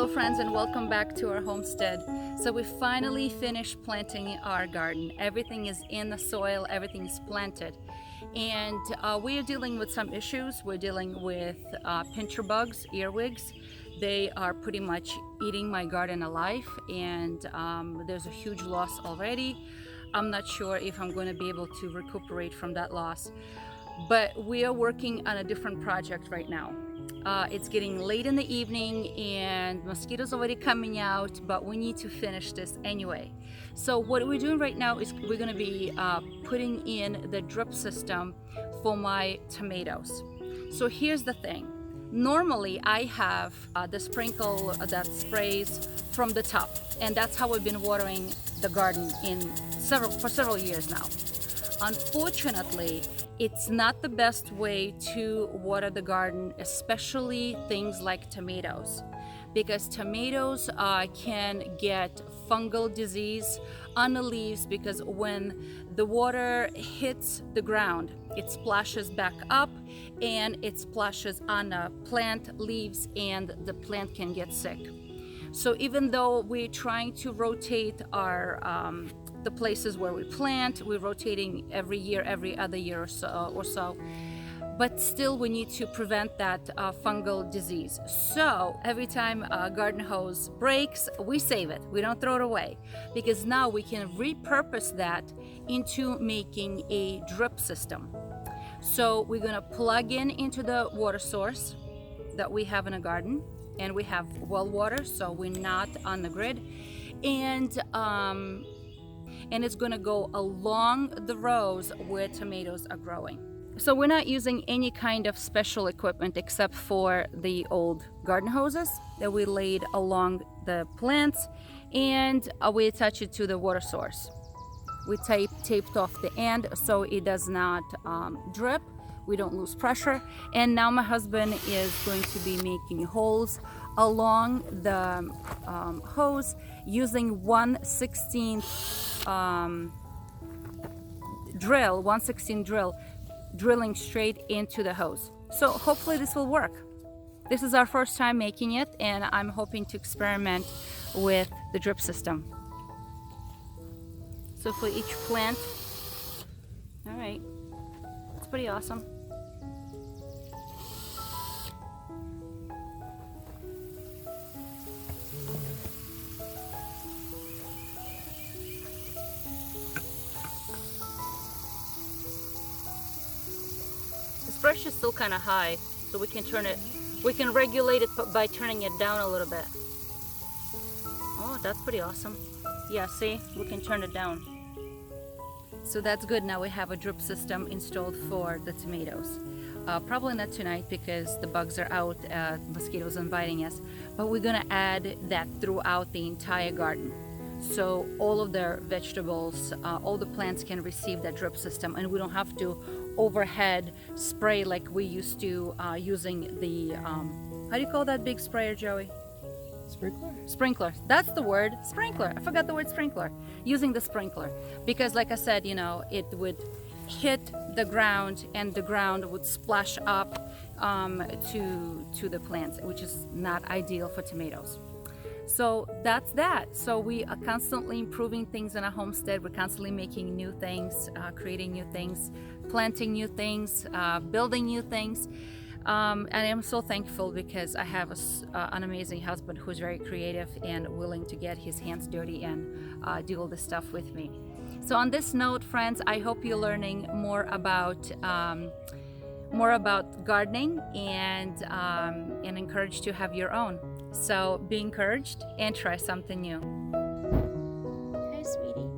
Hello friends, and welcome back to our homestead. So we finally finished planting our garden. Everything is in the soil, everything is planted. And we are dealing with some issues. We're dealing with pincher bugs, earwigs. They are pretty much eating my garden alive, and there's a huge loss already. I'm not sure if I'm going to be able to recuperate from that loss, but we are working on a different project right now. It's getting late in the evening and mosquitoes already coming out, but we need to finish this anyway. So what we're doing right now is we're going to be putting in the drip system for my tomatoes. So here's the thing. Normally I have the sprinkle that sprays from the top, and that's how we've been watering the garden for several years now. Unfortunately, it's not the best way to water the garden, especially things like tomatoes, because tomatoes can get fungal disease on the leaves, because when the water hits the ground, it splashes back up and it splashes on the plant leaves, and the plant can get sick. So even though we're trying to rotate our the places where we plant, we're rotating every year, every other year or so, but still we need to prevent that fungal disease. So every time a garden hose breaks, we save it. We don't throw it away, because now we can repurpose that into making a drip system. So we're gonna plug into the water source that we have in a garden, and we have well water, so we're not on the grid, and it's going to go along the rows where tomatoes are growing. So we're not using any kind of special equipment except for the old garden hoses that we laid along the plants, and we attach it to the water source. We taped off the end so it does not drip, we don't lose pressure. And now my husband is going to be making holes along the hose using 1/16 drill, drilling straight into the hose. So hopefully this will work. This is our first time making it, and I'm hoping to experiment with the drip system. So for each plant, all right, it's pretty awesome. This brush is still kind of high, so we can regulate it by turning it down a little bit. Oh, that's pretty awesome. Yeah, see, we can turn it down. So that's good. Now we have a drip system installed for the tomatoes. Probably not tonight because the bugs are out, mosquitoes are biting us, but we're gonna add that throughout the entire garden. So all of the vegetables, all the plants can receive that drip system, and we don't have to overhead spray like we used to using the, how do you call that big sprayer, Joey? Sprinkler? Sprinkler. That's the word, sprinkler. I forgot the word sprinkler. Using the sprinkler. Because like I said, you know, it would hit the ground and the ground would splash up to the plants, which is not ideal for tomatoes. So that's that. So we are constantly improving things in our homestead. We're constantly making new things, creating new things, planting new things, building new things. And I'm so thankful because I have an amazing husband who's very creative and willing to get his hands dirty and do all this stuff with me. So on this note, friends, I hope you're learning more about gardening, and encouraged to have your own. So be encouraged and try something new. Hi, sweetie.